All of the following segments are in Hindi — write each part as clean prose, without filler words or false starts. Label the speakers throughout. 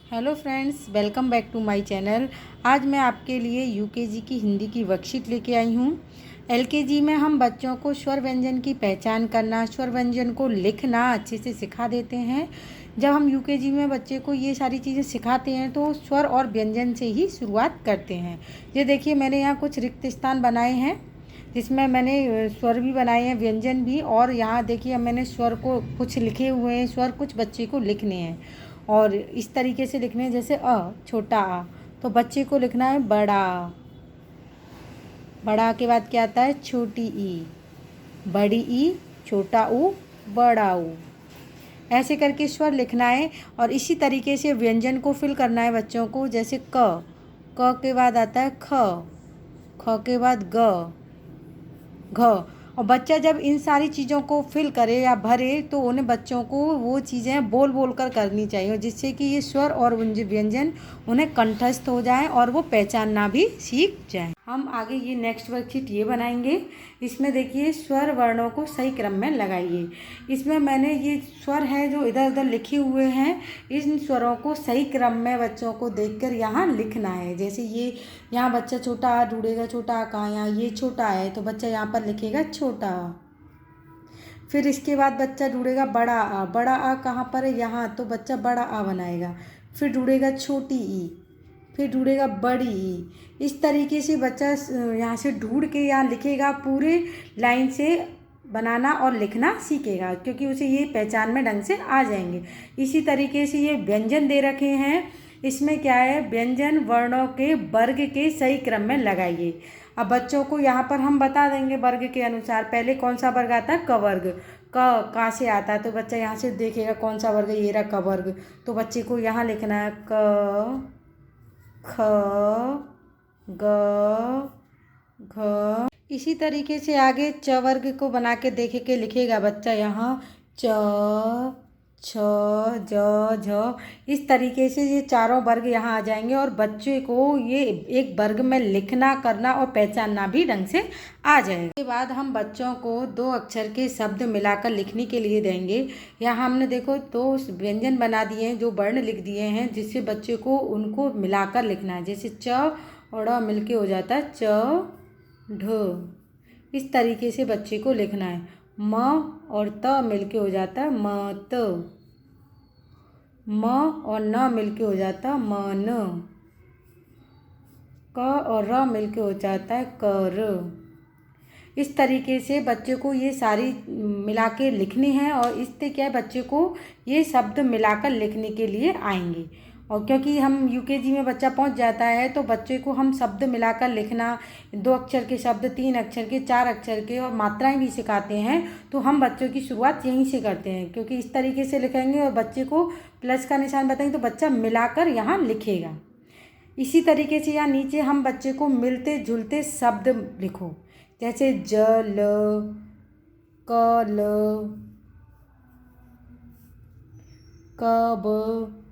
Speaker 1: Hello friends, welcome back to my channel. आज मैं आपके लिए यूकेजी की हिंदी की वर्कशीट लेके आई हूँ। एलकेजी में हम बच्चों को स्वर व्यंजन की पहचान करना, स्वर व्यंजन को लिखना अच्छे से सिखा देते हैं। जब हम यूकेजी में बच्चे को ये सारी चीज़ें सिखाते हैं तो स्वर और व्यंजन से ही शुरुआत करते हैं। ये देखिए, मैंने यहाँ कुछ रिक्त स्थान बनाए हैं जिसमें मैंने स्वर भी बनाए हैं, व्यंजन भी। और यहाँ देखिए, अब मैंने स्वर को कुछ लिखे हुए हैं, स्वर कुछ बच्चे को लिखने हैं और इस तरीके से लिखने हैं। जैसे छोटा आ, तो बच्चे को लिखना है बड़ा आ। बड़ा के बाद क्या आता है? छोटी ई, बड़ी ई, छोटा ऊ, बड़ा ऊ। ऐसे करके स्वर लिखना है और इसी तरीके से व्यंजन को फिल करना है बच्चों को। जैसे क के बाद आता है ख, ख के बाद घ। और बच्चा जब इन सारी चीज़ों को फिल करे या भरे तो उन्हें बच्चों को वो चीज़ें बोल बोल कर करनी चाहिए, जिससे कि ये स्वर और व्यंजन उन्हें कंठस्थ हो जाए और वो पहचानना भी सीख जाए। हम आगे ये नेक्स्ट वर्कशीट ये बनाएंगे। इसमें देखिए, स्वर वर्णों को सही क्रम में लगाइए। इसमें मैंने ये स्वर है जो इधर उधर लिखे हुए हैं, इन स्वरों को सही क्रम में बच्चों को देखकर यहाँ लिखना है। जैसे ये यहाँ बच्चा छोटा आ ढूंढेगा, छोटा आ कहाँ? यहाँ ये छोटा है तो बच्चा यहाँ पर लिखेगा छोटा आ। फिर इसके बाद बच्चा ढूंढेगा बड़ा आ, बड़ा आ कहाँ पर है? यहाँ, तो बच्चा बड़ा आ बनाएगा। फिर ढूंढेगा छोटी ई, फिर ढूंढेगा बड़ी ई। इस तरीके से बच्चा यहाँ से ढूंढ के यहाँ लिखेगा, पूरे लाइन से बनाना और लिखना सीखेगा, क्योंकि उसे ये पहचान में ढंग से आ जाएंगे। इसी तरीके से ये व्यंजन दे रखे हैं। इसमें क्या है? व्यंजन वर्णों के वर्ग के सही क्रम में लगाइए। अब बच्चों को यहाँ पर हम बता देंगे वर्ग के अनुसार। पहले कौन सा वर्ग आता है? क वर्ग। क कहाँ से आता है? तो बच्चा यहाँ से देखेगा कौन सा वर्ग है, ये रहा क वर्ग। तो बच्चे को यहाँ लिखना है क, ख, ग, घ। इसी तरीके से आगे च वर्ग को बना के देखे के लिखेगा बच्चा यहाँ च, छ, ज, झ। इस तरीके से ये चारों वर्ग यहाँ आ जाएंगे और बच्चे को ये एक वर्ग में लिखना, करना और पहचानना भी ढंग से आ जाएगा। इसके बाद हम बच्चों को दो अक्षर के शब्द मिलाकर लिखने के लिए देंगे। यहाँ हमने देखो दो व्यंजन बना दिए हैं, जो वर्ण लिख दिए हैं, जिससे बच्चे को उनको मिलाकर लिखना है। जैसे च और ड़ मिलके हो जाता है च ढ। इस तरीके से बच्चे को लिखना है। म और त मिलके हो जाता है मत, म और न मिलके हो जाता है मन, क और र मिलके हो जाता है कर। इस तरीके से बच्चे को ये सारी मिला के लिखनी है और इससे क्या है, बच्चे को ये शब्द मिलाकर लिखने के लिए आएंगे। और क्योंकि हम यूकेजी में बच्चा पहुंच जाता है तो बच्चे को हम शब्द मिलाकर लिखना, दो अक्षर के शब्द, तीन अक्षर के, चार अक्षर के और मात्राएं भी सिखाते हैं। तो हम बच्चों की शुरुआत यहीं से करते हैं, क्योंकि इस तरीके से लिखेंगे और बच्चे को प्लस का निशान बताएंगे तो बच्चा मिलाकर यहाँ लिखेगा। इसी तरीके से यहाँ नीचे हम बच्चे को मिलते जुलते शब्द लिखो। जैसे जल, कल, कब,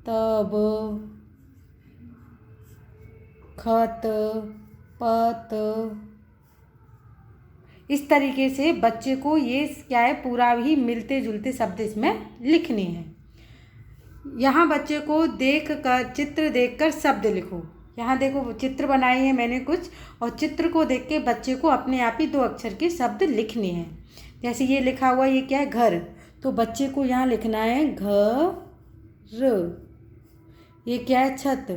Speaker 1: तब, खत, पत। इस तरीके से बच्चे को ये क्या है, पूरा ही मिलते जुलते शब्द इसमें लिखने हैं। यहाँ बच्चे को देख कर, चित्र देखकर शब्द लिखो। यहाँ देखो चित्र बनाए हैं मैंने कुछ, और चित्र को देख के बच्चे को अपने आप ही दो अक्षर के शब्द लिखने हैं। जैसे ये लिखा हुआ, ये क्या है? घर। तो बच्चे को यहाँ लिखना है घर। ये क्या है? छत।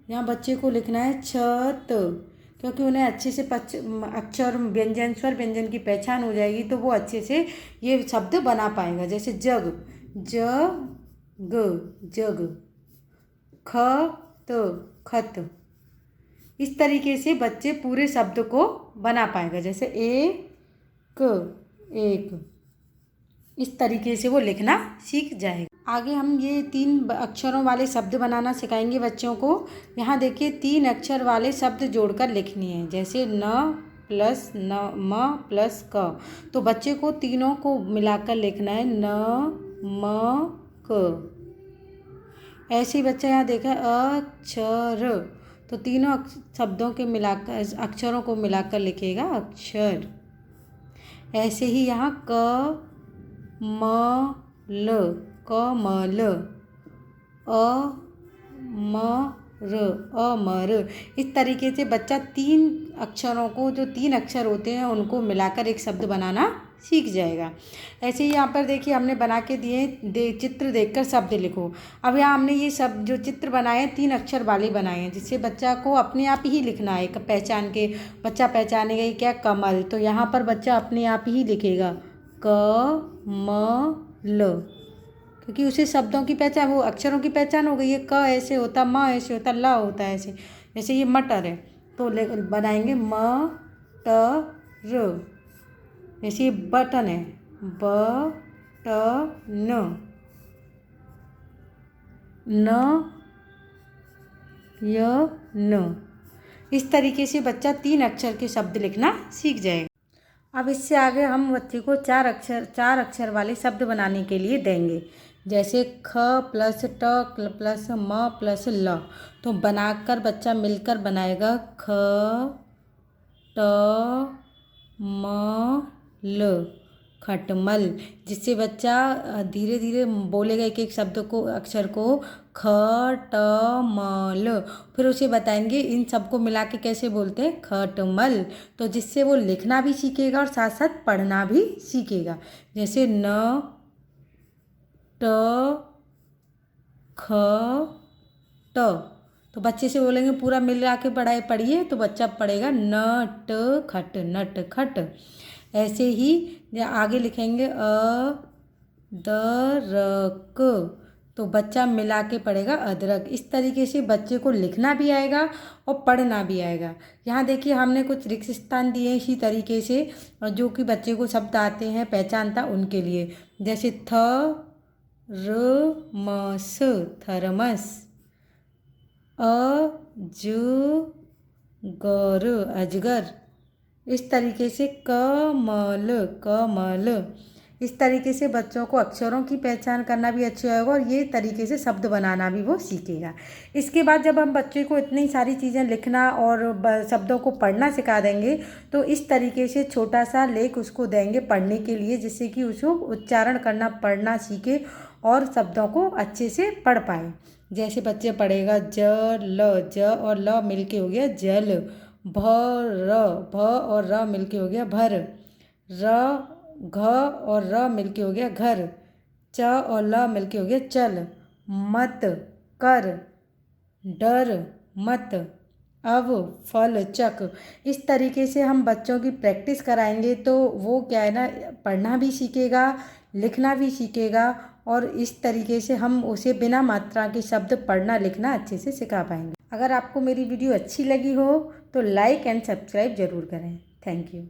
Speaker 1: यहाँ बच्चे को लिखना है छत, क्योंकि उन्हें अच्छे से अक्षर, व्यंजन, स्वर व्यंजन की पहचान हो जाएगी तो वो अच्छे से ये शब्द बना पाएगा। जैसे जग, जग, खत, खत। इस तरीके से बच्चे पूरे शब्द को बना पाएगा। जैसे एक, एक। इस तरीके से वो लिखना सीख जाएगा। आगे हम ये तीन अक्षरों वाले शब्द बनाना सिखाएंगे बच्चों को। यहाँ देखिए, तीन अक्षर वाले शब्द जोड़कर लिखनी है। जैसे न प्लस न, म प्लस क। तो बच्चे को तीनों को मिलाकर लिखना है न, म, क। ऐसे ही बच्चा यहाँ देखा अक्षर, तो तीनों शब्दों के मिलाकर, अक्षरों को मिलाकर लिखेगा अक्षर। ऐसे ही यहाँ क, म, ल, कमल, र, अमर। इस तरीके से बच्चा 3 अक्षरों को, जो 3 अक्षर होते हैं उनको मिलाकर एक शब्द बनाना सीख जाएगा। ऐसे ही यहाँ पर देखिए हमने बना के दिए चित्र देखकर शब्द लिखो। अब यहाँ हमने ये शब्द जो चित्र बनाए हैं 3 अक्षर वाले बनाए हैं, जिससे बच्चा को अपने आप ही लिखना है। पहचान के बच्चा पहचानेगा ये क्या, कमल। तो यहाँ पर बच्चा अपने आप ही लिखेगा कमल, क्योंकि उसे शब्दों की पहचान, वो अक्षरों की पहचान हो गई है। क ऐसे होता, म ऐसे होता, ल होता है ऐसे। जैसे ये मटर है तो बनाएंगे मटर। जैसे ये बटन है, बटन। न। इस तरीके से बच्चा 3 अक्षर के शब्द लिखना सीख जाएगा। अब इससे आगे हम बच्चे को 4 अक्षर वाले शब्द बनाने के लिए देंगे। जैसे ख प्लस ट प्लस म प्लस ल। तो बनाकर बच्चा मिलकर बनाएगा ख ट म ल, खटमल। जिससे बच्चा धीरे धीरे बोलेगा एक एक शब्द को, अक्षर को, ख ट म ल। फिर उसे बताएंगे इन सबको मिला के कैसे बोलते हैं, खटमल। तो जिससे वो लिखना भी सीखेगा और साथ साथ पढ़ना भी सीखेगा। जैसे न ट ख ट। तो बच्चे से बोलेंगे पूरा मिला के पढ़िए, तो बच्चा पढ़ेगा नट खट, नट खट। ऐसे ही आगे लिखेंगे अदरक, तो बच्चा मिला के पढ़ेगा अदरक। इस तरीके से बच्चे को लिखना भी आएगा और पढ़ना भी आएगा। यहाँ देखिए हमने कुछ रिक्त स्थान दिए इसी तरीके से, और जो कि बच्चे को शब्द आते हैं, पहचानता उनके लिए। जैसे थरमस, थर्मस। अजगर, अजगर। इस तरीके से कमल, कमल। इस तरीके से बच्चों को अक्षरों की पहचान करना भी अच्छा होगा और ये तरीके से शब्द बनाना भी वो सीखेगा। इसके बाद जब हम बच्चे को इतनी सारी चीज़ें लिखना और शब्दों को पढ़ना सिखा देंगे, तो इस तरीके से छोटा सा लेख उसको देंगे पढ़ने के लिए, जिससे कि उसको उच्चारण करना, पढ़ना सीखे और शब्दों को अच्छे से पढ़ पाए। जैसे बच्चे पढ़ेगा जल, ज और ल मिलके हो गया जल। भर, भ और र मिलके हो गया भर। र, घ और र मिलके हो गया घर। च और ल मिलके हो गया चल। मत, कर, डर, मत। अब, फल, चक। इस तरीके से हम बच्चों की प्रैक्टिस कराएंगे तो वो क्या है ना, पढ़ना भी सीखेगा, लिखना भी सीखेगा, और इस तरीके से हम उसे बिना मात्रा के शब्द पढ़ना लिखना अच्छे से सिखा पाएंगे। अगर आपको मेरी वीडियो अच्छी लगी हो तो लाइक एंड सब्सक्राइब ज़रूर करें। Thank you.